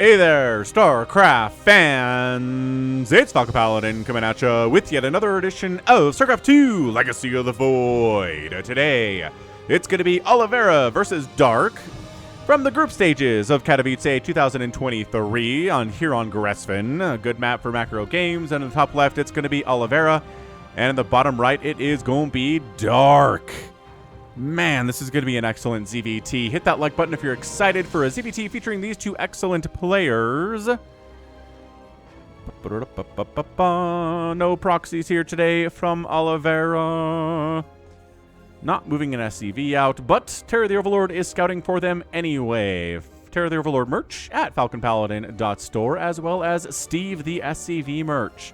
Hey there, StarCraft fans! It's Falcon Paladin coming at you with yet another edition of StarCraft 2 Legacy of the Void. Today, it's going to be Oliveira versus Dark from the group stages of Katowice 2023 here on Gresfin. A good map for macro games, and in the top left, it's going to be Oliveira, and in the bottom right, it is going to be Dark. Man, this is going to be an excellent ZVT. Hit that like button if you're excited for a ZVT featuring these two excellent players. No proxies here today from Oliveira. Not moving an SCV out, but Terror the Overlord is scouting for them anyway. Terror the Overlord merch at falconpaladin.store, as well as Steve the SCV merch.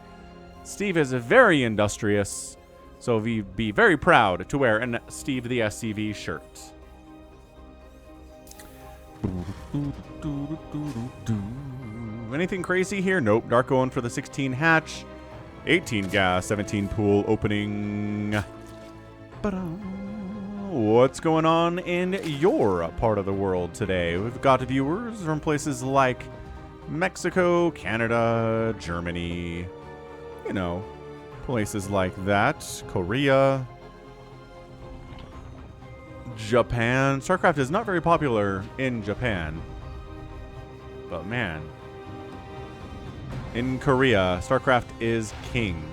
Steve is very industrious, so we'd be very proud to wear an Steve the SCV shirt. Anything crazy here? Nope. Dark going for the 16 hatch. 18 gas, 17 pool opening. What's going on in your part of the world today? We've got viewers from places like Mexico, Canada, Germany, you know, places like that. Korea, Japan. StarCraft is not very popular in Japan, but man, in Korea, StarCraft is king.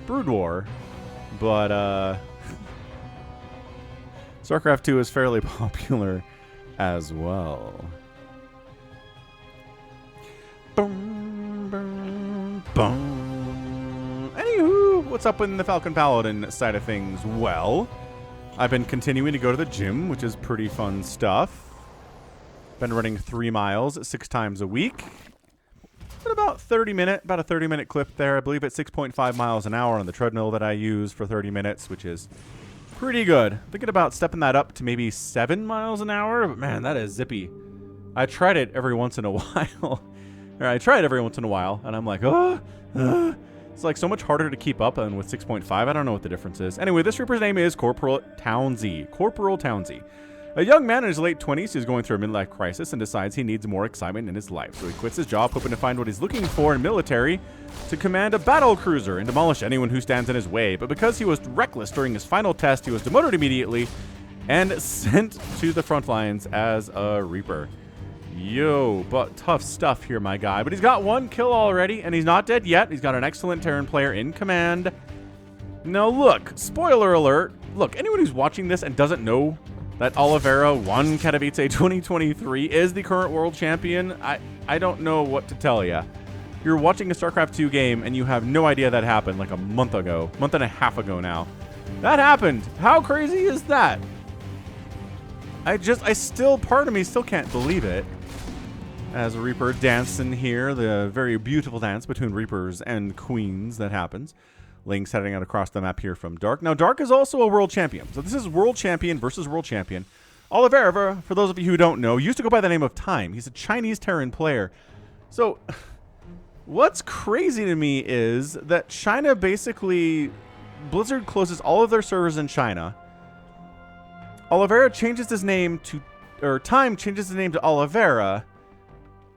Brood War, but StarCraft 2 is fairly popular as well. Boom, boom, boom. Anywho, what's up in the Falcon Paladin side of things? Well, I've been continuing to go to the gym, which is pretty fun stuff. Been running 3 miles 6 times a week. At about a 30-minute clip there. I believe it's 6.5 miles an hour on the treadmill that I use for 30 minutes, which is pretty good. Thinking about stepping that up to maybe 7 miles an hour, but man, that is zippy. I tried it every once in a while. And I'm like, it's like so much harder to keep up than with 6.5. I don't know what the difference is. Anyway, this Reaper's name is Corporal Townsy. A young man in his late 20s who's going through a midlife crisis and decides he needs more excitement in his life. So he quits his job, hoping to find what he's looking for in military to command a battle cruiser and demolish anyone who stands in his way. But because he was reckless during his final test, he was demoted immediately and sent to the front lines as a Reaper. Yo, but tough stuff here, my guy. But he's got 1 kill already, and he's not dead yet. He's got an excellent Terran player in command. Now, look, spoiler alert. Look, anyone who's watching this and doesn't know that Oliveira won Katowice 2023 is the current world champion, I don't know what to tell you. You're watching a StarCraft 2 game, and you have no idea that happened like a month and a half ago now. That happened. How crazy is that? Part of me still can't believe it. As a Reaper dancing here, the very beautiful dance between Reapers and Queens that happens. Link's heading out across the map here from Dark. Now, Dark is also a world champion. So this is world champion versus world champion. Oliveira, for those of you who don't know, used to go by the name of Time. He's a Chinese Terran player. So what's crazy to me is that China basically, Blizzard closes all of their servers in China. Oliveira changes his name to, or Time changes his name to Oliveira,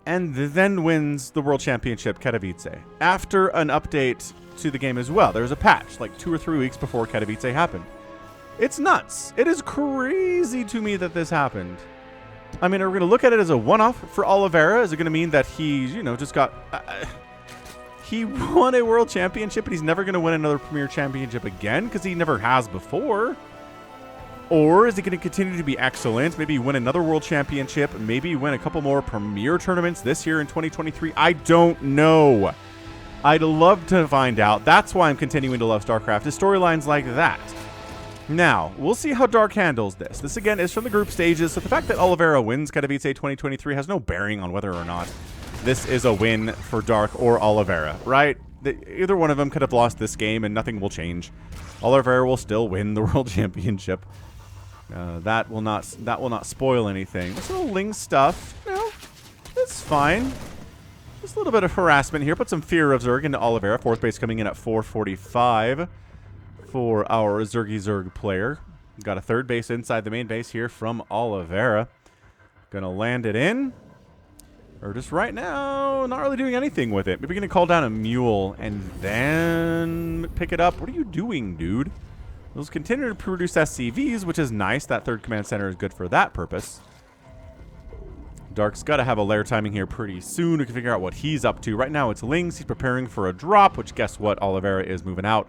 and then wins the World Championship Katowice after an update to the game as well. There was a patch like 2 or 3 weeks before Katowice happened. It's nuts. It is crazy to me that this happened. I mean, are we going to look at it as a one-off for Oliveira? Is it going to mean that he's, just got... he won a World Championship and he's never going to win another Premier Championship again because he never has before? Or is he going to continue to be excellent, maybe win another World Championship, maybe win a couple more Premier tournaments this year in 2023? I don't know. I'd love to find out. That's why I'm continuing to love StarCraft, is storylines like that. Now, we'll see how Dark handles this. This, again, is from the group stages, so the fact that Oliveira wins Katowice 2023 has no bearing on whether or not this is a win for Dark or Oliveira, right? Either one of them could have lost this game and nothing will change. Oliveira will still win the World Championship. That will not spoil anything. This little Ling stuff, it's fine. Just a little bit of harassment here. Put some Fear of Zerg into Oliveira. 4th base coming in at 445 for our Zergy player. Got a 3rd base inside the main base here from Oliveira. Gonna land it in. Or just right now, not really doing anything with it. Maybe going to call down a mule and then pick it up. What are you doing, dude? Those continue to produce SCVs, which is nice. That third command center is good for that purpose. Dark's got to have a lair timing here pretty soon. We can figure out what he's up to. Right now, it's Lings. He's preparing for a drop, which guess what? Oliveira is moving out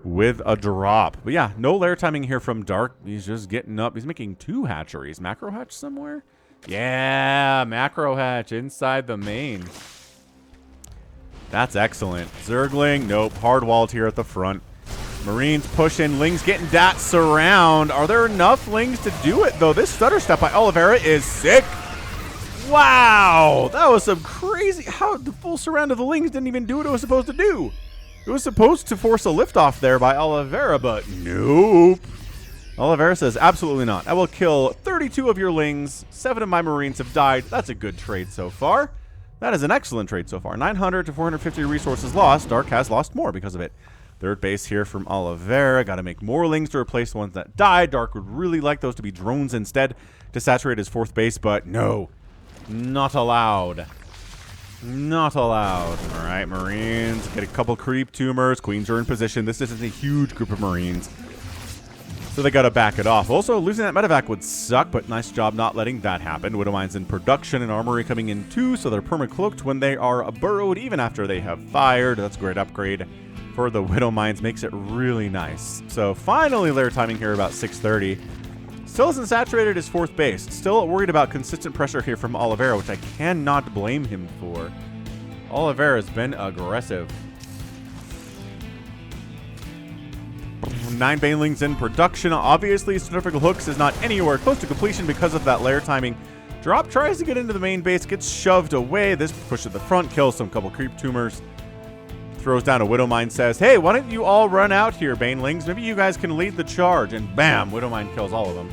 with a drop. But yeah, no lair timing here from Dark. He's just getting up. He's making 2 hatcheries. Macro hatch somewhere? Yeah, macro hatch inside the main. That's excellent. Zergling, nope. Hard walled here at the front. Marines pushing. Lings getting that surround. Are there enough Lings to do it, though? This stutter step by Oliveira is sick. Wow, that was some crazy... How the full surround of the Lings didn't even do what it was supposed to do. It was supposed to force a liftoff there by Oliveira, but nope. Oliveira says, absolutely not. I will kill 32 of your Lings. 7 of my Marines have died. That's a good trade so far. That is an excellent trade so far. 900 to 450 resources lost. Dark has lost more because of it. Third base here from Oliveira. Got to make more Lings to replace the ones that died. Dark would really like those to be drones instead to saturate his 4th base, but no. Not allowed. Not allowed. All right, Marines. Get a couple creep tumors. Queens are in position. This isn't a huge group of Marines, so they got to back it off. Also, losing that medevac would suck, but nice job not letting that happen. Widowmine's in production and armory coming in too, so they're perma-cloaked when they are burrowed, even after they have fired. That's a great upgrade for the Widowmines. Makes it really nice. So finally, lair timing here about 6:30. Still hasn't saturated his 4th base. Still worried about consistent pressure here from Oliveira, which I cannot blame him for. Oliveira has been aggressive. 9 Banelings in production. Obviously, Centrifugal Hooks is not anywhere close to completion because of that lair timing. Drop tries to get into the main base, gets shoved away. This push to the front, kills some couple creep tumors. Throws down a Widowmine, says, hey, why don't you all run out here, Banelings? Maybe you guys can lead the charge. And bam, Widowmine kills all of them.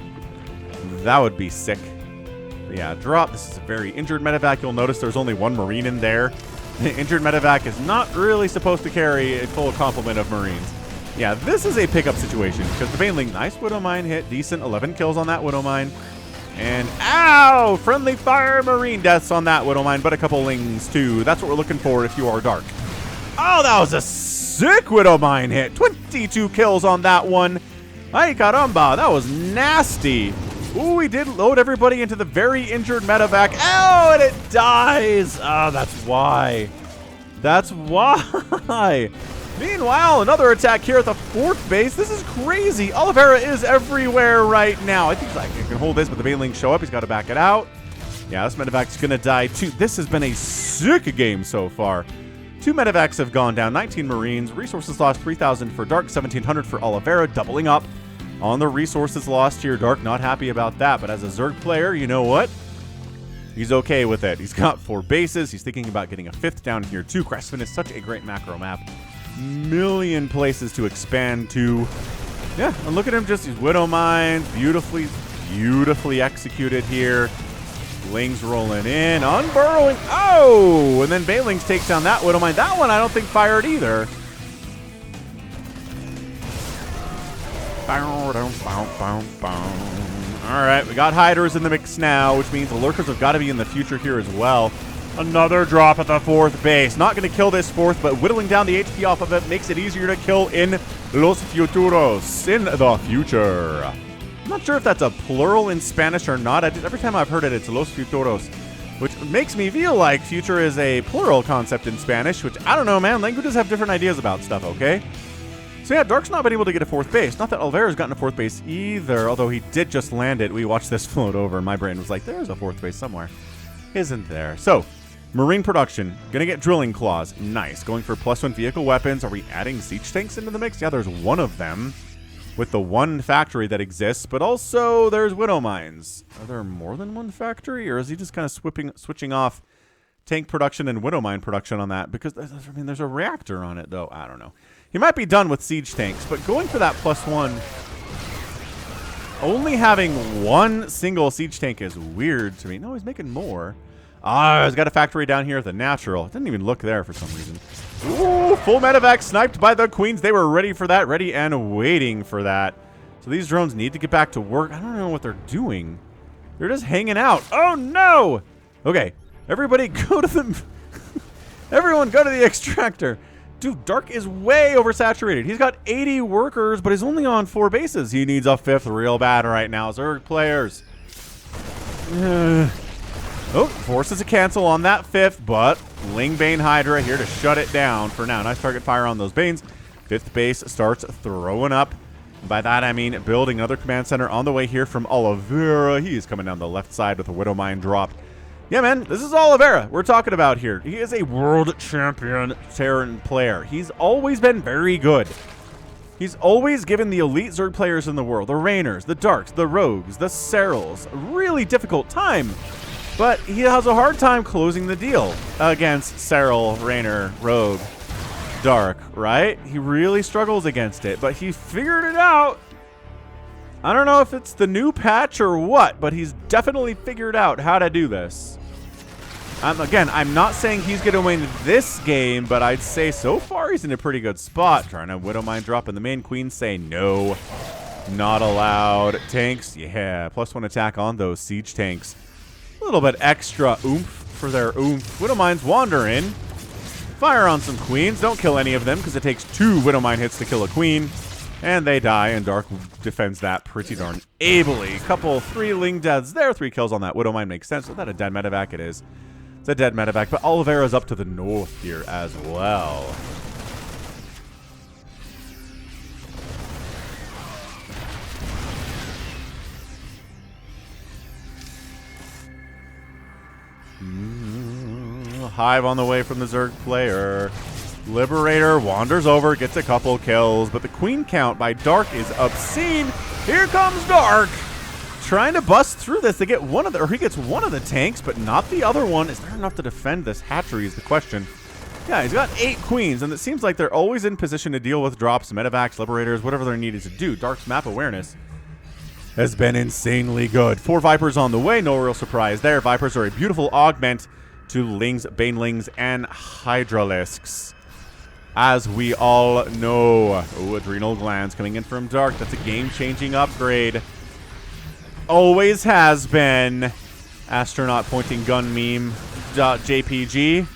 That would be sick. But yeah, drop. This is a very injured medevac. You'll notice there's only 1 Marine in there. The injured medevac is not really supposed to carry a full complement of Marines. Yeah, this is a pickup situation because the Baneling, nice Widowmine hit. Decent 11 kills on that Widowmine. And ow! Friendly fire Marine deaths on that Widowmine, but a couple Lings too. That's what we're looking for if you are Dark. Oh, that was a sick Widowmine hit. 22 kills on that one. Ay caramba, that was nasty. Ooh, we did load everybody into the very injured medevac. Ow, and it dies. Oh, that's why. That's why. Meanwhile, another attack here at the 4th base. This is crazy. Oliveira is everywhere right now. I think he can hold this, but the Banelings show up. He's got to back it out. Yeah, this medevac's going to die too. This has been a sick game so far. 2 medevacs have gone down. 19 Marines. Resources lost 3,000 for Dark, 1,700 for Oliveira, doubling up on the resources lost here. Dark not happy about that, but as a Zerg player, you know what? He's okay with it. He's got 4 bases. He's thinking about getting a 5th down here too. Crestfin is such a great macro map. Million places to expand to. Yeah, and look at him, just these Widowmines, beautifully executed here. Lings rolling in, unburrowing. Oh, and then Banelings takes down that Widowmine. That one I don't think fired either. All right, we got Hiders in the mix now, which means the Lurkers have got to be in the future here as well. Another drop at the 4th base. Not going to kill this 4th, but whittling down the HP off of it makes it easier to kill in Los Futuros, in the future. I'm not sure if that's a plural in Spanish or not. Every time I've heard it, it's Los Futuros, which makes me feel like future is a plural concept in Spanish, which I don't know, man. Languages have different ideas about stuff, okay? So yeah, Dark's not been able to get a 4th base. Not that Oliveira's gotten a 4th base either, although he did just land it. We watched this float over, and my brain was like, there's a 4th base somewhere. Isn't there? So, Marine production, gonna get drilling claws. Nice. Going for +1 vehicle weapons. Are we adding siege tanks into the mix? Yeah, there's 1 of them with the 1 factory that exists, but also there's Widowmines. Are there more than 1 factory, or is he just kind of switching off tank production and Widowmine production on that? Because, I mean, there's a reactor on it, though. I don't know. He might be done with siege tanks, but going for that +1, only having 1 single siege tank is weird to me. No, he's making more. Ah, he's got a factory down here at the natural. Didn't even look there for some reason. Ooh, full medevac sniped by the Queens. They were ready for that, ready and waiting for that. So these drones need to get back to work. I don't know what they're doing. They're just hanging out. Oh, no! Okay, Everybody go to the... Everyone go to the extractor. Dude, Dark is way oversaturated. He's got 80 workers, but he's only on 4 bases. He needs a 5th real bad right now. Zerg players. Oh, forces a cancel on that 5th, but Lingbane Hydra here to shut it down for now. Nice target fire on those Banes. 5th base starts throwing up. By that, I mean building another command center on the way here from Oliveira. He's coming down the left side with a Widow Mine drop. Yeah, man, this is Oliveira we're talking about here. He is a world champion Terran player. He's always been very good. He's always given the elite Zerg players in the world, the Rainers, the Darks, the Rogues, the Serals, a really difficult time. But he has a hard time closing the deal against Seral, Rainer, Rogue, Dark, right? He really struggles against it, but he figured it out. I don't know if it's the new patch or what, but he's definitely figured out how to do this. Again, I'm not saying he's going to win this game, but I'd say so far he's in a pretty good spot. Trying to Widow Mine drop, and the main queen say no, not allowed. Tanks, yeah, +1 attack on those siege tanks. A little bit extra oomph for their oomph. Widow Mines wander in. Fire on some queens. Don't kill any of them because it takes 2 Widow Mine hits to kill a queen. And they die, and Dark defends that pretty darn ably. Couple 3 Ling deaths there. 3 kills on that Widow Mine makes sense. Is that a dead medevac? It is. It's a dead medevac, but Oliveira's up to the north here as well. Hive on the way from the Zerg player. Liberator wanders over, gets a couple kills, but the queen count by Dark is obscene. Here comes Dark, trying to bust through this. They get one of the, or he gets one of the tanks, but not the other one. Is there enough to defend this hatchery is the question. Yeah, he's got 8 queens, and it seems like they're always in position to deal with drops, medevacs, liberators, whatever they're needed to do. Dark's map awareness has been insanely good. 4 Vipers on the way, no real surprise there. Vipers are a beautiful augment to Lings, Banelings, and Hydralisks, as we all know. Oh, Adrenal Glands coming in from Dark. That's a game-changing upgrade. Always has been. Astronaut pointing gun meme.jpg.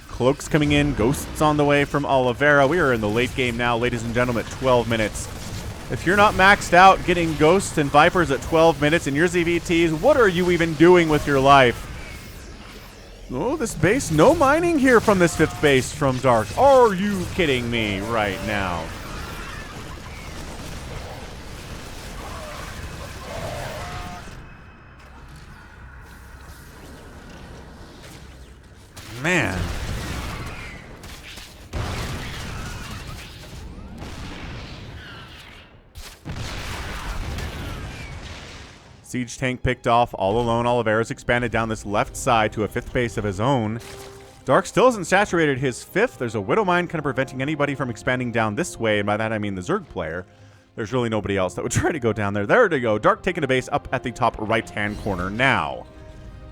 Cloaks coming in. Ghosts on the way from Oliveira. We are in the late game now, ladies and gentlemen, at 12 minutes. If you're not maxed out getting Ghosts and Vipers at 12 minutes in your ZVTs, what are you even doing with your life? Oh, this base, no mining here from this 5th base from Dark. Are you kidding me right now? Man. Siege tank picked off all alone. Oliveira's expanded down this left side to a 5th base of his own. Dark still hasn't saturated his 5th. There's a Widow Mine kind of preventing anybody from expanding down this way, and by that I mean the Zerg player. There's really nobody else that would try to go down there. There to go. Dark taking a base up at the top right-hand corner now.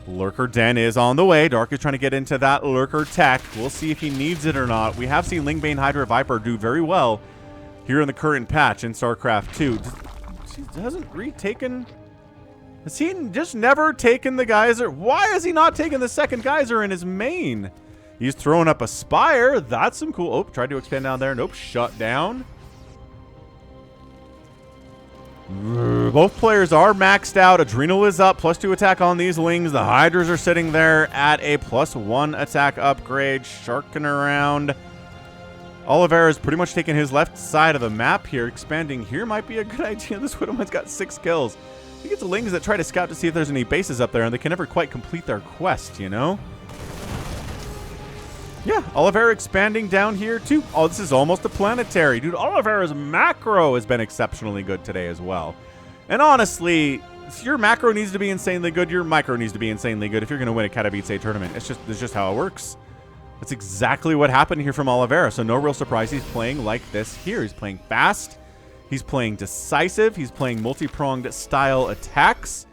Lurker Den is on the way. Dark is trying to get into that Lurker tech. We'll see if he needs it or not. We have seen Lingbane Hydra Viper do very well here in the current patch in StarCraft 2. He hasn't retaken... Has he just never taken the geyser? Why has he not taken the second geyser in his main? He's throwing up a spire. That's some cool... Oh, tried to expand down there. Nope, shut down. Both players are maxed out. Adrenal is up. +2 attack on these Lings. The Hydras are sitting there at a +1 attack upgrade. Sharking around. Oliveira is pretty much taking his left side of the map here. Expanding here might be a good idea. This Widowman's got 6 kills. He gets Lings that try to scout to see if there's any bases up there, and they can never quite complete their quest, you know? Yeah, Oliveira expanding down here, too. Oh, this is almost a planetary. Dude, Oliveira's macro has been exceptionally good today as well. And honestly, your macro needs to be insanely good. Your micro needs to be insanely good if you're going to win a Katowice tournament. It's just how it works. That's exactly what happened here from Oliveira. So no real surprise he's playing like this here. He's playing fast. He's playing decisive. He's playing multi-pronged style attacks.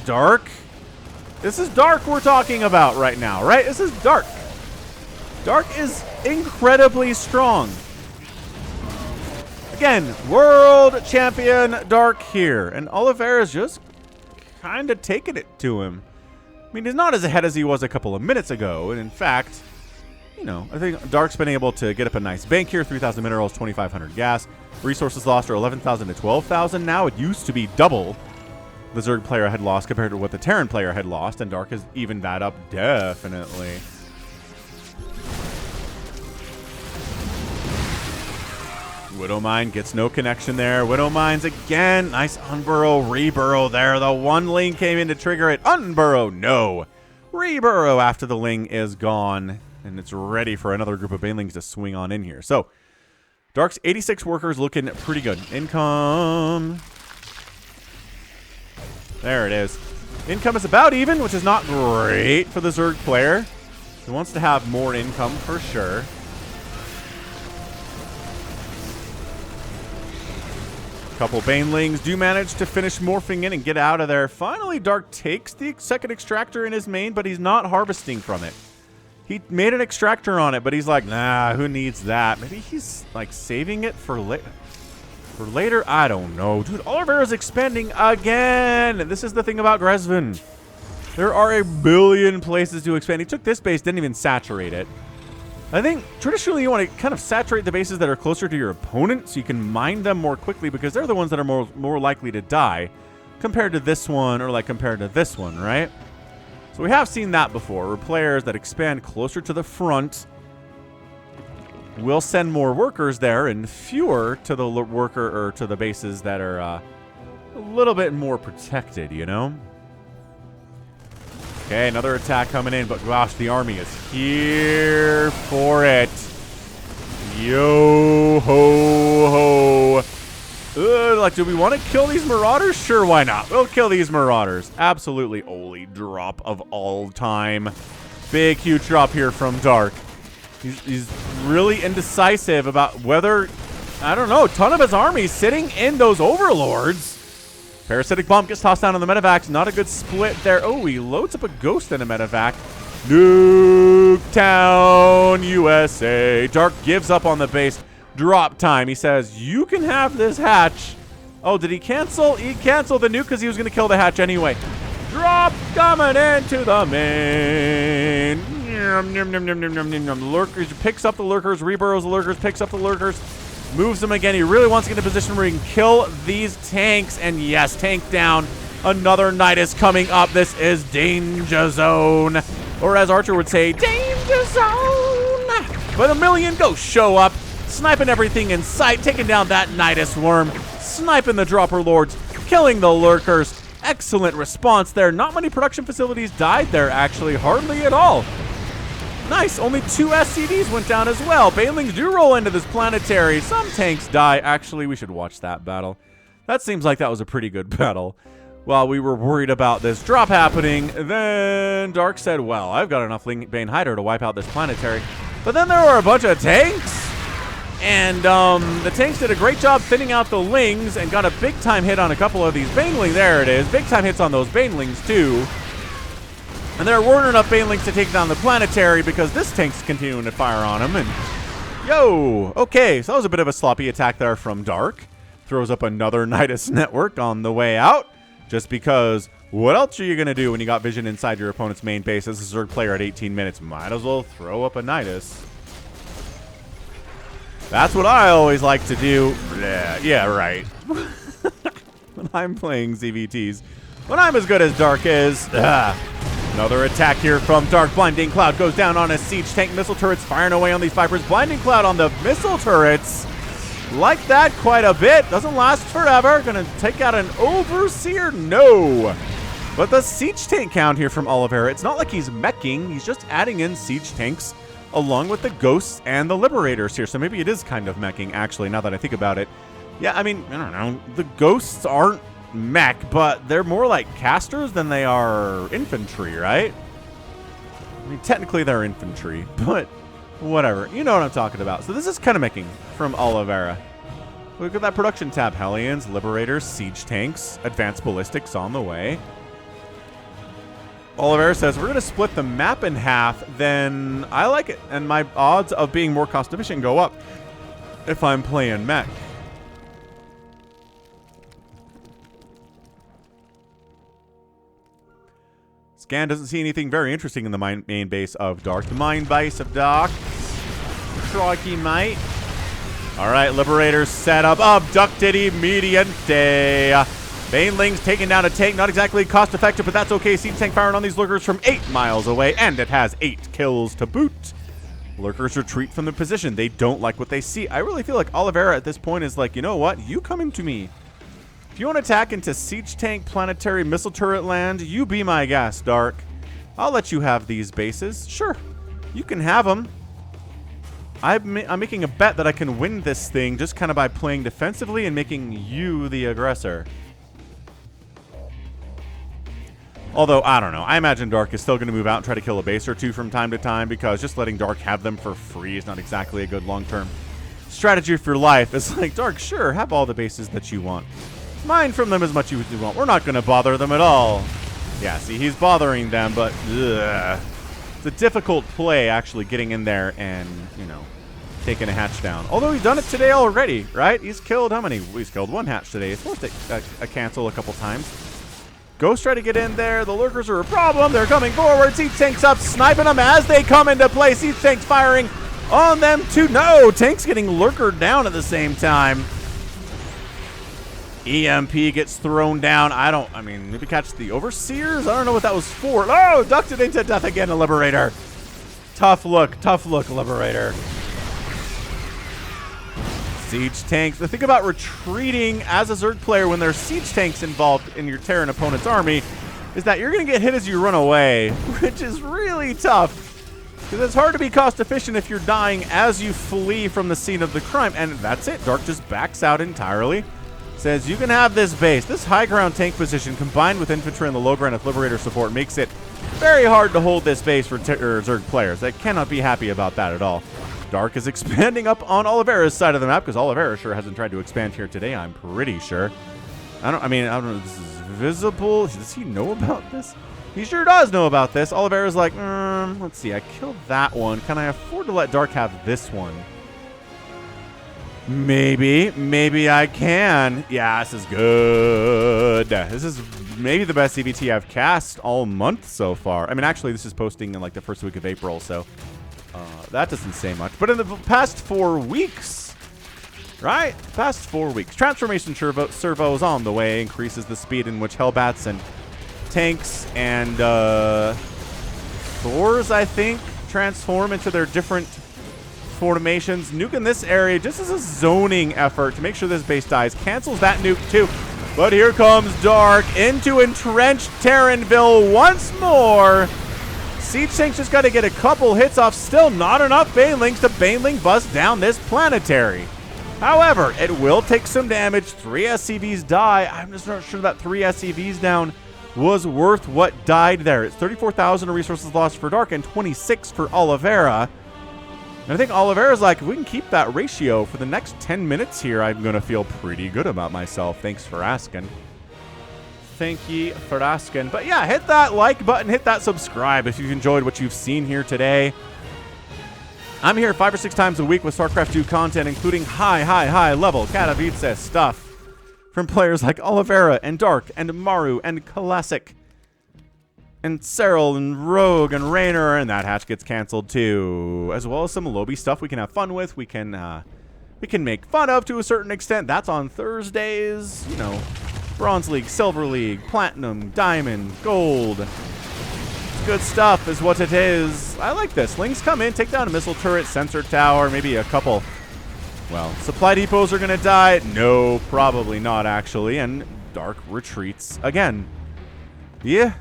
Dark. This is Dark we're talking about right now, right? This is Dark. Dark is incredibly strong. Again, world champion Dark here. And Oliveira's just kind of taking it to him. I mean, he's not as ahead as he was a couple of minutes ago. And in fact, you know, I think Dark's been able to get up a nice bank here. 3,000 minerals, 2,500 gas. Resources lost are 11,000 to 12,000 now. It used to be double the Zerg player had lost compared to what the Terran player had lost. And Dark has evened that up definitely. Widowmine gets no connection there. Widowmines again. Nice unburrow, reburrow there. The one ling came in to trigger it. Unburrow, no. Reburrow after the ling is gone. And it's ready for another group of banelings to swing on in here. So, Dark's 86 workers looking pretty good. Income. There it is. Income is about even, which is not great for the Zerg player. He wants to have more income for sure. Couple banelings do manage to finish morphing in and get out of there. Finally, Dark takes the second extractor in his main, but he's not harvesting from it. He made an extractor on it, but he's like, nah, who needs that? Maybe he's like saving it for later. I don't know. Dude, Oliveira's expanding again. This is the thing about Gresvin. There are a billion places to expand. He took this base, didn't even saturate it. I think traditionally you want to kind of saturate the bases that are closer to your opponent so you can mine them more quickly because they're the ones that are more likely to die compared to this one or like compared to this one, right? So we have seen that before, where players that expand closer to the front will send more workers there and fewer to the worker or to the bases that are a little bit more protected, you know? Okay, another attack coming in, but gosh, the army is here for it. Yo ho ho. Like, do we want to kill these marauders? Sure, why not? We'll kill these marauders. Absolutely. Only drop of all time. Big, huge drop here from Dark. He's really indecisive about whether, I don't know, a ton of his army sitting in those overlords. Parasitic Bomb gets tossed down on the medevac. Not a good split there. Oh, he loads up a ghost in a medevac. Nuketown, USA. Dark gives up on the base. Drop time. He says, you can have this hatch. Oh, did he cancel? He canceled the nuke because he was going to kill the hatch anyway. Drop coming into the main. Lurkers picks up the lurkers, reburrows the lurkers, picks up the lurkers, moves them again. He really wants to get in a position where he can kill these tanks. And yes, tank down. Another Nidus coming up. This is Danger Zone. Or as Archer would say, Danger Zone. But a million ghosts show up, sniping everything in sight, taking down that Nidus worm, sniping the dropper lords, killing the lurkers. Excellent response there. Not many production facilities died there, actually. Hardly at all. Nice. Only 2 SCDs went down as well. Banelings do roll into this planetary. Some tanks die. Actually, we should watch that battle. That seems like that was a pretty good battle. While we were worried about this drop happening, then Dark said, well, I've got enough Bane Hider to wipe out this planetary. But then there were a bunch of tanks. And the tanks did a great job thinning out the lings and got a big-time hit on a couple of these banelings. There it is. Big-time hits on those banelings, too. And there weren't enough banelings to take down the planetary because this tank's continuing to fire on him. And yo, okay, so that was a bit of a sloppy attack there from Dark. Throws up another Nidus network on the way out. Just because, what else are you going to do when you got vision inside your opponent's main base as a Zerg player at 18 minutes? Might as well throw up a Nidus. That's what I always like to do. Yeah, right. When I'm playing ZVTs. When I'm as good as Dark is. Another attack here from Dark. Blinding Cloud goes down on a siege tank. Missile turrets firing away on these Vipers. Blinding Cloud on the missile turrets. Like that quite a bit. Doesn't last forever. Gonna take out an Overseer? No. But the siege tank count here from Oliveira, it's not like he's meching. He's just adding in siege tanks along with the ghosts and the liberators here. So maybe it is kind of meching, actually, now that I think about it. Yeah, I mean, I don't know. The ghosts aren't mech, but they're more like casters than they are infantry, right? I mean, technically they're infantry, but whatever. You know what I'm talking about. So this is kind of meching from Oliveira. Look at that production tab. Hellions, Liberators, Siege Tanks, Advanced Ballistics on the way. Oliveira says, we're going to split the map in half, then I like it. And my odds of being more cost efficient go up if I'm playing mech. Scan doesn't see anything very interesting in the main base of Dark. The main base of Dark. Crikey, mate. All right, Liberators set up. Abducted immediate. Baneling's taking down a tank. Not exactly cost effective, but that's okay. Siege tank firing on these lurkers from 8 miles away, and it has 8 kills to boot. Lurkers retreat from the position. They don't like what they see. I really feel like Oliveira at this point is like, you know what? You coming to me. If you want to attack into Siege Tank Planetary Missile Turret land, you be my guest, Dark. I'll let you have these bases. Sure, you can have them. I'm making a bet that I can win this thing just kind of by playing defensively and making you the aggressor. Although, I don't know. I imagine Dark is still going to move out and try to kill a base or two from time to time, because just letting Dark have them for free is not exactly a good long-term strategy for your life. It's like, Dark, sure, have all the bases that you want. Mine from them as much as you want. We're not going to bother them at all. Yeah, see, he's bothering them, but ugh. It's a difficult play actually getting in there and, you know, taking a hatch down. Although he's done it today already, right? He's killed how many? He's killed 1 hatch today. He's forced a cancel a couple times. Ghost try to get in there. The lurkers are a problem. They're coming forward. Siege tanks up, sniping them as they come into play. Siege tanks firing on them too. No, tanks getting lurkered down at the same time. EMP gets thrown down. I mean, maybe catch the overseers? I don't know what that was for. Oh, ducked it into death again, a Liberator. Tough look, Liberator. Siege tanks. The thing about retreating as a Zerg player when there's siege tanks involved in your Terran opponent's army is that you're going to get hit as you run away, which is really tough. Because it's hard to be cost efficient if you're dying as you flee from the scene of the crime. And that's it. Dark just backs out entirely. Says you can have this base. This high ground tank position combined with infantry and the low ground with Liberator support makes it very hard to hold this base for Zerg players. They cannot be happy about that at all. Dark is expanding up on Oliveira's side of the map because Oliveira sure hasn't tried to expand here today, I'm pretty sure. I don't know if this is visible. Does he know about this? He sure does know about this. Oliveira's like, let's see, I killed that one. Can I afford to let Dark have this one? Maybe I can. Yeah, this is good. This is maybe the best CVT I've cast all month so far. I mean, actually, this is posting in like the first week of April, so that doesn't say much. But in the past 4 weeks, right? Past 4 weeks. Transformation servo is on the way. Increases the speed in which Hellbats and tanks and Thors, I think, transform into their different formations. Nuking this area just as a zoning effort to make sure this base dies. Cancels that nuke too. But here comes Dark into entrenched Terranville once more. Siege tanks just got to get a couple hits off. Still not enough Banelings to Baneling bust down this planetary. However, it will take some damage. 3 SCVs die. I'm just not sure that 3 SCVs down was worth what died there. It's 34,000 resources lost for Dark and 26 for Oliveira. And I think Oliveira's like, if we can keep that ratio for the next 10 minutes here, I'm going to feel pretty good about myself. Thanks for asking. Thank you for asking. But yeah, hit that like button, hit that subscribe if you've enjoyed what you've seen here today. I'm here 5 or 6 times a week with StarCraft 2 content, including high level Katowice stuff from players like Oliveira and Dark and Maru and Classic and Cyril and Rogue and Raynor, and that hatch gets canceled too, as well as some lobby stuff we can have fun with. We can make fun of to a certain extent. That's on Thursdays, you know. Bronze League, Silver League, Platinum, Diamond, Gold. It's good stuff is what it is. I like this. Lings come in, take down a missile turret, sensor tower, maybe a couple. Well, supply depots are going to die. No, probably not actually. And Dark retreats again. Yeah.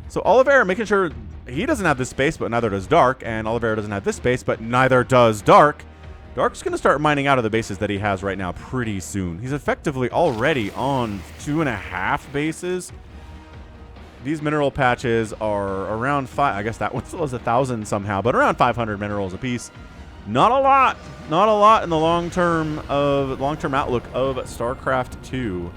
So Oliveira making sure he doesn't have this space, but neither does Dark. And Oliveira doesn't have this space, but neither does Dark. Dark's going to start mining out of the bases that he has right now pretty soon. He's effectively already on 2.5 bases. These mineral patches are around 5. I guess that one still has 1,000 somehow, but around 500 minerals apiece. Not a lot. Not a lot in the long-term outlook of StarCraft 2.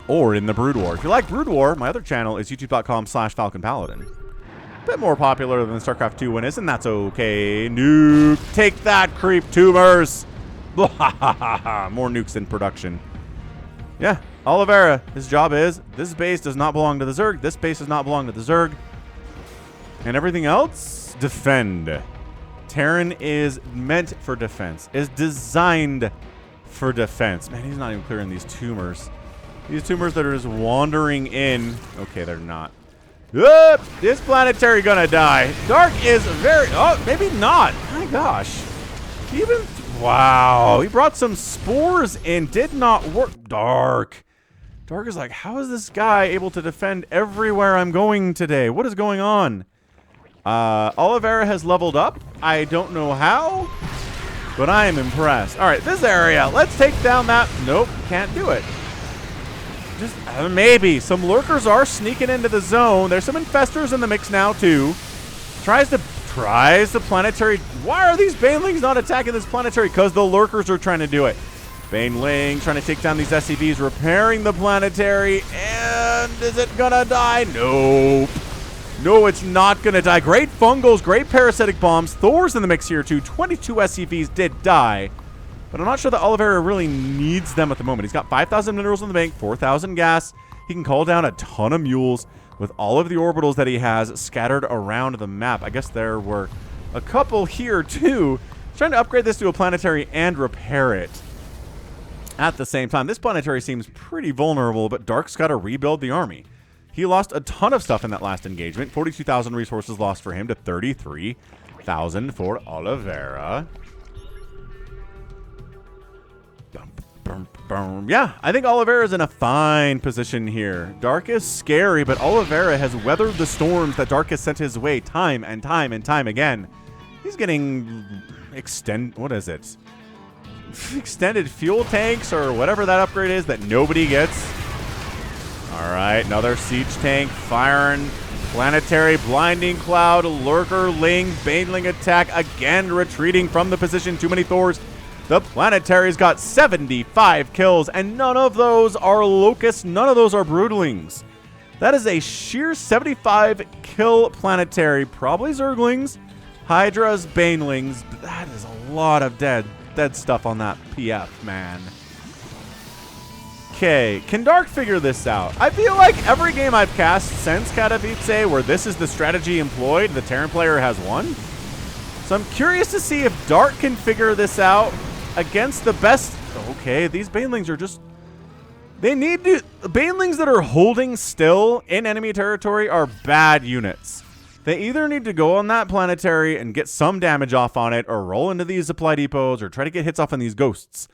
Or in the Brood War. If you like Brood War, my other channel is youtube.com/Falcon Paladin. Bit more popular than the StarCraft 2 one is, and that's okay. Nuke. Take that, creep tumors. More nukes in production. Yeah, Oliveira, his job is, this base does not belong to the Zerg. This base does not belong to the Zerg. And everything else, defend. Terran is meant for defense, is designed for defense. Man, he's not even clearing these tumors. These tumors that are just wandering in. Okay, they're not. This planetary gonna die. Dark is very, oh, maybe not. My gosh. Even, wow. He brought some spores in, did not work. Dark is like, how is this guy able to defend everywhere I'm going today? What is going on? Oliveira has leveled up. I don't know how, but I am impressed. All right, this area. Let's take down that. Nope, can't do it. Just maybe. Some lurkers are sneaking into the zone. There's some infestors in the mix now, too. Tries the planetary. Why are these banelings not attacking this planetary? Because the lurkers are trying to do it. Baneling trying to take down these SCVs, repairing the planetary. And is it going to die? Nope. No, it's not going to die. Great fungals, great parasitic bombs. Thor's in the mix here, too. 22 SCVs did die. But I'm not sure that Oliveira really needs them at the moment. He's got 5,000 minerals in the bank, 4,000 gas. He can call down a ton of mules with all of the orbitals that he has scattered around the map. I guess there were a couple here, too. He's trying to upgrade this to a planetary and repair it at the same time. This planetary seems pretty vulnerable, but Dark's got to rebuild the army. He lost a ton of stuff in that last engagement. 42,000 resources lost for him to 33,000 for Oliveira. Yeah, I think Oliveira is in a fine position here. Dark is scary, but Oliveira has weathered the storms that Dark has sent his way time and time and time again. He's getting what is it? Extended fuel tanks or whatever that upgrade is that nobody gets. All right, another siege tank firing. Planetary, blinding cloud, lurker, ling, baneling attack, again retreating from the position. Too many Thors. The planetary's got 75 kills, and none of those are locusts. None of those are broodlings. That is a sheer 75 kill planetary. Probably zerglings, hydras, banelings. That is a lot of dead stuff on that PF, man. Okay, can Dark figure this out? I feel like every game I've cast since Katowice where this is the strategy employed, the Terran player has won. So I'm curious to see if Dark can figure this out against the best. Okay, these banelings are just, they need to, banelings that are holding still in enemy territory are bad units. They either need to go on that planetary and get some damage off on it, or roll into these supply depots, or try to get hits off on these ghosts.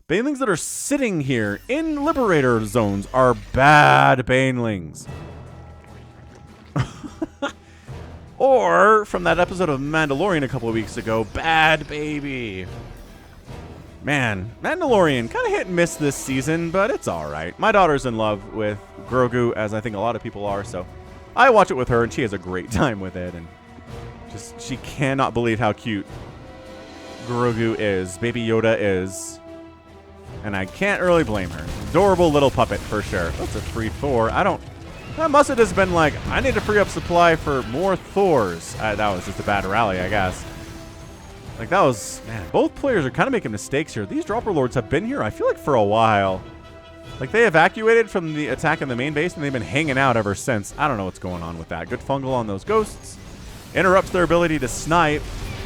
Banelings that are sitting here in Liberator zones are bad banelings. Or, from that episode of Mandalorian a couple of weeks ago, bad baby. Man, Mandalorian kind of hit and miss this season, but it's all right. My daughter's in love with Grogu, as I think a lot of people are, so I watch it with her, and she has a great time with it, and just, she cannot believe how cute Grogu is, Baby Yoda is, and I can't really blame her. Adorable little puppet, for sure. That's a free Thor. That must have just been like, I need to free up supply for more Thors. That was just a bad rally, I guess. Like, that was, man, both players are kind of making mistakes here. These Dropper Lords have been here, I feel like, for a while. Like, they evacuated from the attack in the main base, and they've been hanging out ever since. I don't know what's going on with that. Good fungal on those ghosts. Interrupts their ability to snipe.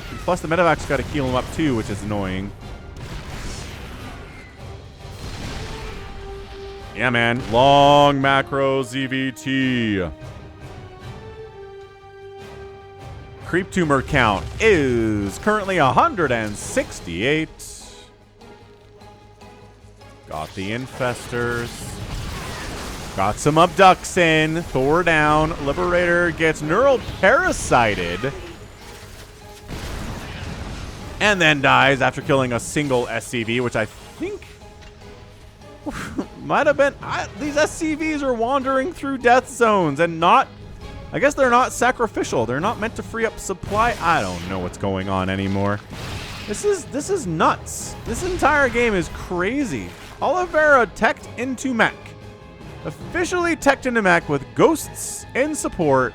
And plus, the medevac's got to heal them up, too, which is annoying. Yeah, man. Long macro ZVT. Creep tumor count is currently 168. Got the infestors. Got some abducts in. Thor down. Liberator gets neural parasited. And then dies after killing a single SCV, which I think might have been. These SCVs are wandering through death zones and not. I guess they're not sacrificial. They're not meant to free up supply. I don't know what's going on anymore. This is nuts. This entire game is crazy. Oliveira teched into mech. Officially teched into mech with ghosts in support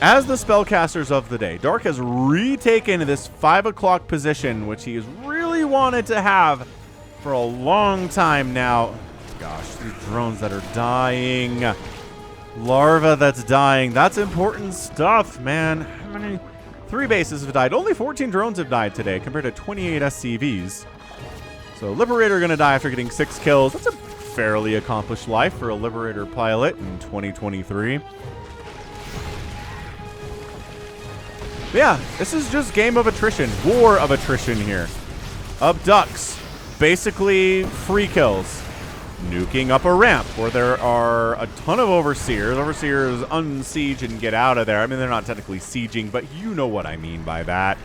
as the spellcasters of the day. Dark has retaken this 5 o'clock position, which he has really wanted to have for a long time now. Gosh, these drones that are dying. Larva that's dying. That's important stuff, man. How many? 3 bases have died. Only 14 drones have died today compared to 28 SCVs. So Liberator going to die after getting 6 kills. That's a fairly accomplished life for a Liberator pilot in 2023. But yeah, this is just game of attrition. War of attrition here. Abducts. Basically free kills. Nuking up a ramp where there are a ton of Overseers. Overseers unsiege and get out of there. I mean, they're not technically sieging, but you know what I mean by that.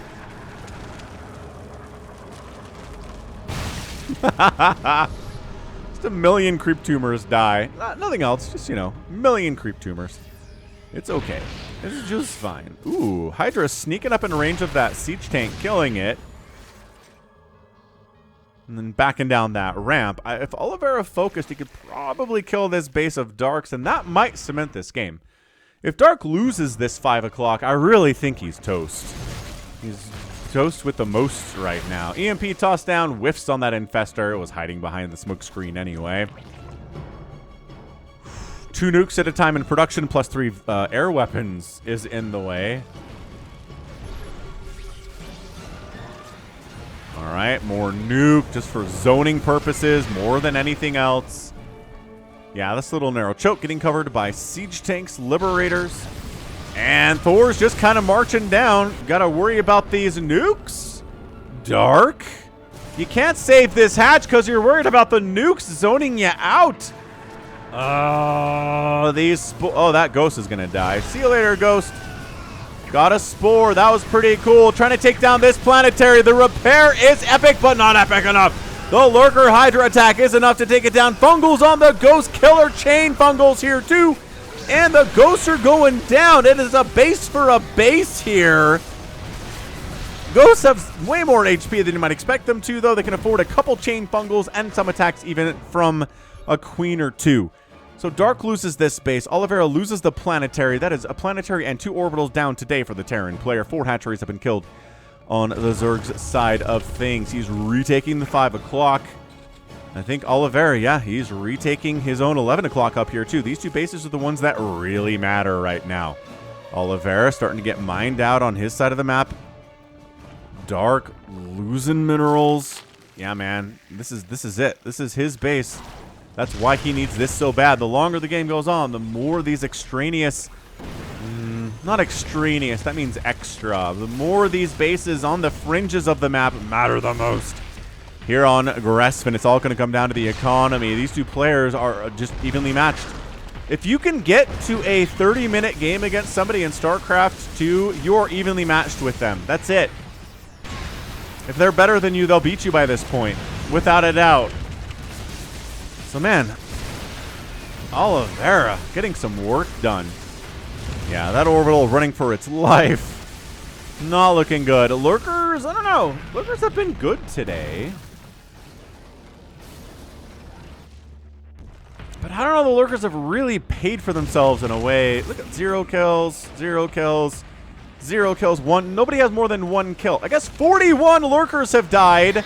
Just a million creep tumors die. Nothing else, just, you know, a million creep tumors. It's okay. It's just fine. Ooh, Hydra sneaking up in range of that siege tank, killing it. And then backing down that ramp. If Oliveira focused, he could probably kill this base of Darks, and that might cement this game. If Dark loses this 5 o'clock, I really think he's toast. He's toast with the most right now. EMP tossed down, whiffs on that Infestor. It was hiding behind the smoke screen anyway. 2 nukes at a time in production, plus 3 air weapons is in the way. All right, more nuke just for zoning purposes, more than anything else. Yeah, this little narrow choke getting covered by siege tanks, Liberators. And Thor's just kind of marching down. Got to worry about these nukes. Dark. You can't save this hatch because you're worried about the nukes zoning you out. Oh, that Ghost is going to die. See you later, Ghost. Got a Spore. That was pretty cool. Trying to take down this planetary. The repair is epic, but not epic enough. The Lurker Hydra attack is enough to take it down. Fungals on the Ghost. Killer chain Fungals here, too. And the Ghosts are going down. It is a base for a base here. Ghosts have way more HP than you might expect them to, though. They can afford a couple chain Fungals and some attacks even from a Queen or 2. So Dark loses this base. Oliveira loses the planetary. That is a planetary and 2 orbitals down today for the Terran player. 4 hatcheries have been killed on the Zerg's side of things. He's retaking the 5 o'clock. I think Oliveira, yeah, he's retaking his own 11 o'clock up here too. These 2 bases are the ones that really matter right now. Oliveira starting to get mined out on his side of the map. Dark losing minerals. Yeah, man, this is it. This is his base. That's why he needs this so bad. The longer the game goes on, the more these extraneous... not extraneous, that means extra. The more these bases on the fringes of the map matter the most. Here on Gresfin, it's all going to come down to the economy. These 2 players are just evenly matched. If you can get to a 30-minute game against somebody in StarCraft 2, you're evenly matched with them. That's it. If they're better than you, they'll beat you by this point, without a doubt. So, man, Oliveira getting some work done. Yeah, that orbital running for its life. Not looking good. Lurkers, I don't know. Lurkers have been good today. But I don't know, the Lurkers have really paid for themselves in a way. Look at 0 kills, 0 kills, 0 kills, 1. Nobody has more than 1 kill. I guess 41 Lurkers have died.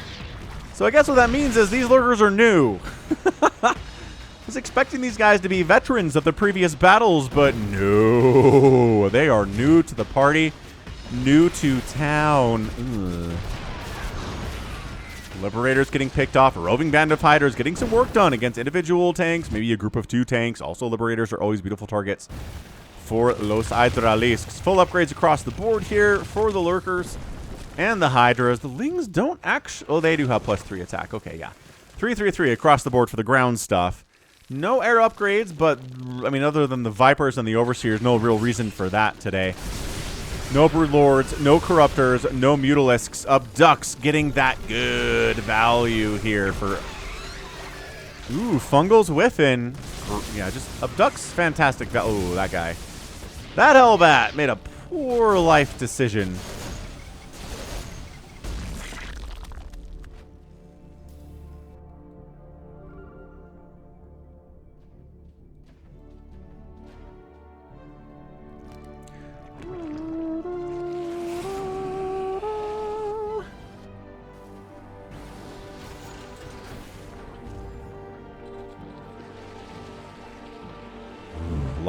So I guess what that means is these Lurkers are new. I was expecting these guys to be veterans of the previous battles, but no. They are new to the party. New to town. Ugh. Liberators getting picked off. A roving band of Hydras getting some work done against individual tanks. Maybe a group of 2 tanks. Also, Liberators are always beautiful targets for Los Hydralisks. Full upgrades across the board here for the Lurkers and the Hydras. The Lings don't actually... Oh, they do have +3 attack. Okay, yeah. 3-3-3 across the board for the ground stuff. No air upgrades, but, I mean, other than the Vipers and the Overseers, no real reason for that today. No Broodlords, no Corruptors, no Mutalisks. Abducts getting that good value here for... Ooh, Fungals whiffing. Yeah, just Abducts, fantastic value. Oh, that guy. That Hellbat made a poor life decision.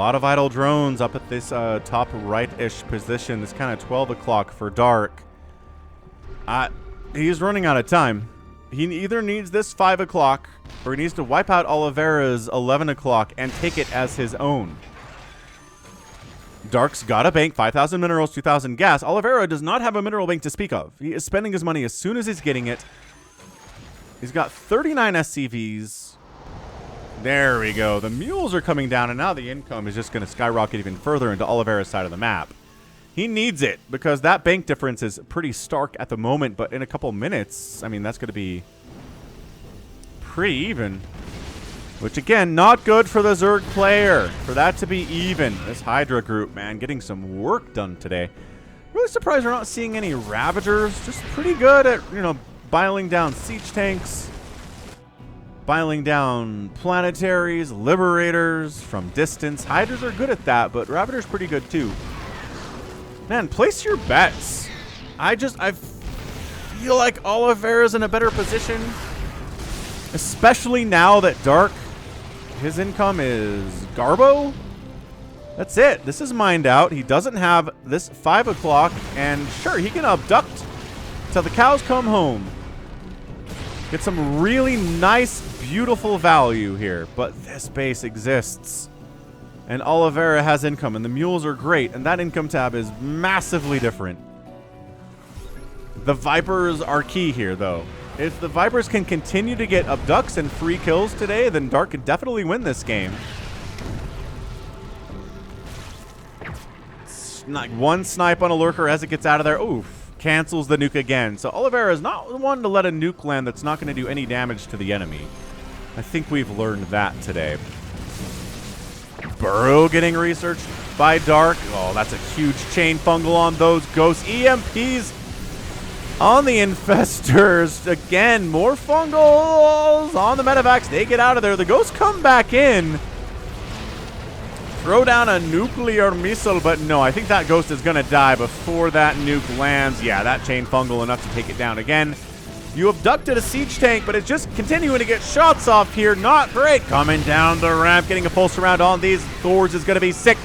lot of idle drones up at this top right-ish position. It's kind of 12 o'clock for Dark. He's running out of time. He either needs this 5 o'clock or he needs to wipe out Oliveira's 11 o'clock and take it as his own. Dark's got a bank, 5,000 minerals, 2,000 gas. Oliveira does not have a mineral bank to speak of. He is spending his money as soon as he's getting it. He's got 39 SCVs. There we go. The mules are coming down, and now the income is just going to skyrocket even further into Oliveira's side of the map. He needs it because that bank difference is pretty stark at the moment, but in a couple minutes, I mean, that's going to be pretty even. Which, again, not good for the Zerg player. For that to be even. This Hydra group, man, getting some work done today. Really surprised we're not seeing any Ravagers. Just pretty good at, you know, biling down siege tanks. Biling down planetaries, liberators from distance. Hydras are good at that, but Ravagers pretty good too. Man, place your bets. I feel like Oliveira's in a better position. Especially now that Dark, his income is Garbo. That's it. This is mined out. He doesn't have this 5 o'clock. And sure, he can abduct till the cows come home. Get some really nice, beautiful value here. But this base exists. And Oliveira has income. And the mules are great. And that income tab is massively different. The Vipers are key here, though. If the Vipers can continue to get abducts and free kills today, then Dark could definitely win this game. Like one snipe on a lurker as it gets out of there. Oof. Cancels the nuke again. So Oliveira is not one to let a nuke land that's not going to do any damage to the enemy. I think we've learned that today. Burrow getting researched by Dark. Oh, that's a huge chain fungal on those ghosts. EMPs on the infestors. Again, more fungals on the medevacs. They get out of there. The ghosts come back in. Throw down a nuclear missile, but no, I think that ghost is going to die before that nuke lands. Yeah, that chain fungal enough to take it down again. You abducted a siege tank, but it's just continuing to get shots off here. Not great. Coming down the ramp, getting a full surround on these. Thors is going to be sick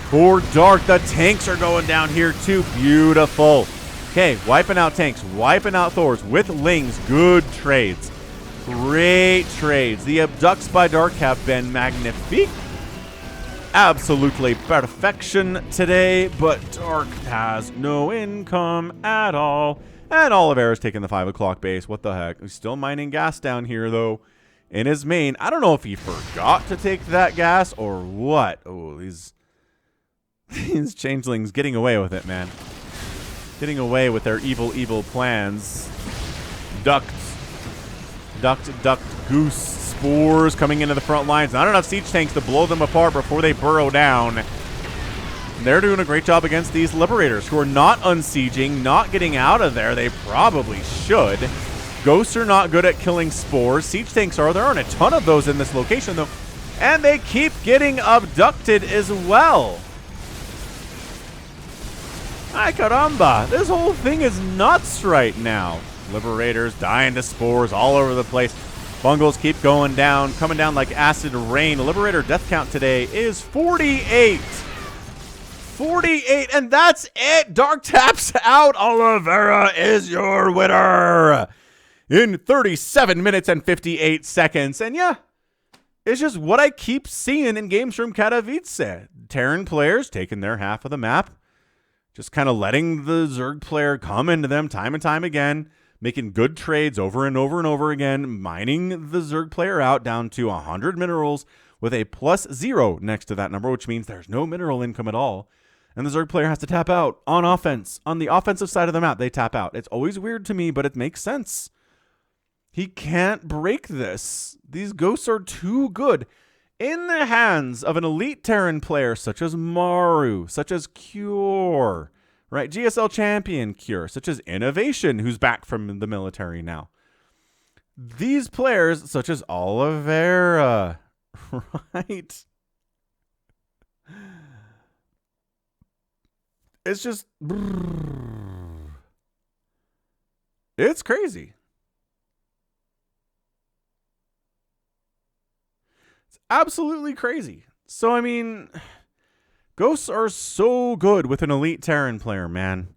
for Dark. The tanks are going down here too. Beautiful. Okay, wiping out tanks, wiping out Thors with Lings. Good trades. Great trades. The abducts by Dark have been magnifique. Absolutely perfection today, but Dark has no income at all. And Oliveira's taking the 5 o'clock base. What the heck? He's still mining gas down here, though, in his main. I don't know if he forgot to take that gas or what. Oh, these changelings getting away with it, man. Getting away with their evil, evil plans. Duct, goose, spores coming into the front lines. Not enough siege tanks to blow them apart before they burrow down. They're doing a great job against these liberators who are not unsieging, not getting out of there. They probably should. Ghosts are not good at killing spores. Siege tanks are. There aren't a ton of those in this location, though. And they keep getting abducted as well. Ay caramba, this whole thing is nuts right now. Liberators dying to spores all over the place. Fungals keep going down, coming down like acid rain. The Liberator death count today is 48. 48, and that's it. Dark taps out. Oliveira is your winner in 37 minutes and 58 seconds. And yeah, it's just what I keep seeing in games from Katowice. Terran players taking their half of the map, just kind of letting the Zerg player come into them time and time again, making good trades over and over and over again, mining the Zerg player out down to 100 minerals with a +0 next to that number, which means there's no mineral income at all. And the Zerg player has to tap out on offense. On the offensive side of the map, they tap out. It's always weird to me, but it makes sense. He can't break this. These ghosts are too good. In the hands of an elite Terran player such as Maru, such as Cure, right? GSL champion Cure, such as Innovation, who's back from the military now. These players, such as Oliveira, right? It's just, it's crazy. It's absolutely crazy. So, I mean, Ghosts are so good with an elite Terran player, man.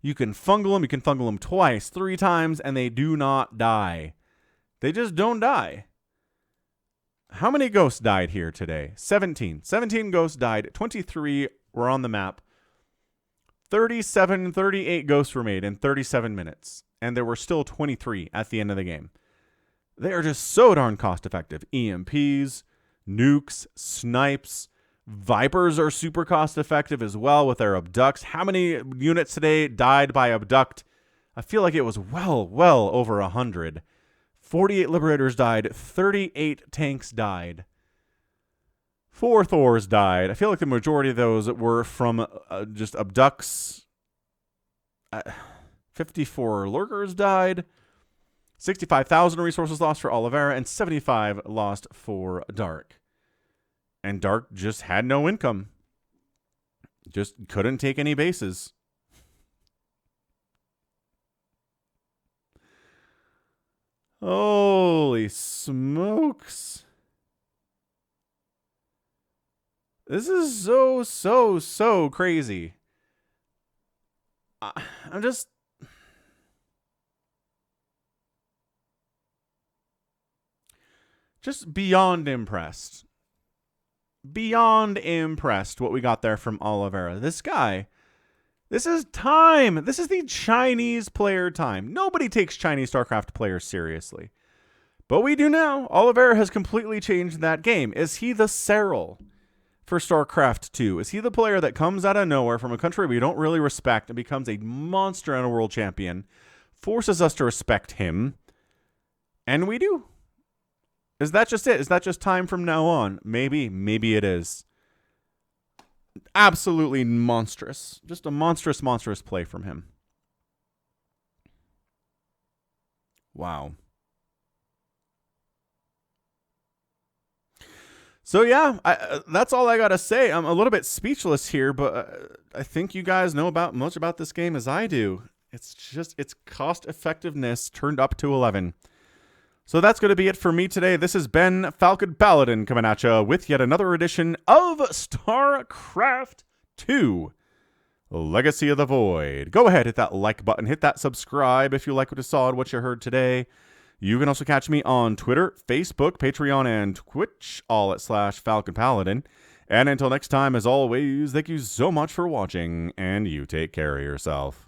You can fungal them. You can fungal them twice, 3 times, and they do not die. They just don't die. How many ghosts died here today? 17. 17 ghosts died. 23 were on the map. 38 ghosts were made in 37 minutes. And there were still 23 at the end of the game. They are just so darn cost effective. EMPs, nukes, snipes. Vipers are super cost effective as well with their abducts. How many units today died by abduct? I feel like it was well over 100. 48 Liberators died. 38 tanks died. 4 Thors died. I feel like the majority of those were from just abducts. 54 Lurkers died. 65,000 resources lost for Oliveira and 75 lost for Dark. And Dark just had no income. Just couldn't take any bases. Holy smokes. This is so crazy. I'm just beyond impressed. Beyond impressed what we got there from Oliveira. This guy, this is time. This is the Chinese player time. Nobody takes Chinese StarCraft players seriously. But we do now. Oliveira has completely changed that game. Is he the Cyril for StarCraft 2? Is he the player that comes out of nowhere from a country we don't really respect and becomes a monster and a world champion, forces us to respect him, and we do? Is that just it? Is that just time from now on? Maybe it is. Absolutely monstrous. Just a monstrous play from him. Wow. So yeah, that's all I gotta say. I'm a little bit speechless here, but I think you guys know about much about this game as I do. It's just its cost effectiveness turned up to 11. So that's going to be it for me today. This has been Falcon Paladin coming at you with yet another edition of StarCraft 2 Legacy of the Void. Go ahead, hit that like button, hit that subscribe if you like what you saw and what you heard today. You can also catch me on Twitter, Facebook, Patreon, and Twitch, all at /Falcon Paladin. And until next time, as always, thank you so much for watching, and you take care of yourself.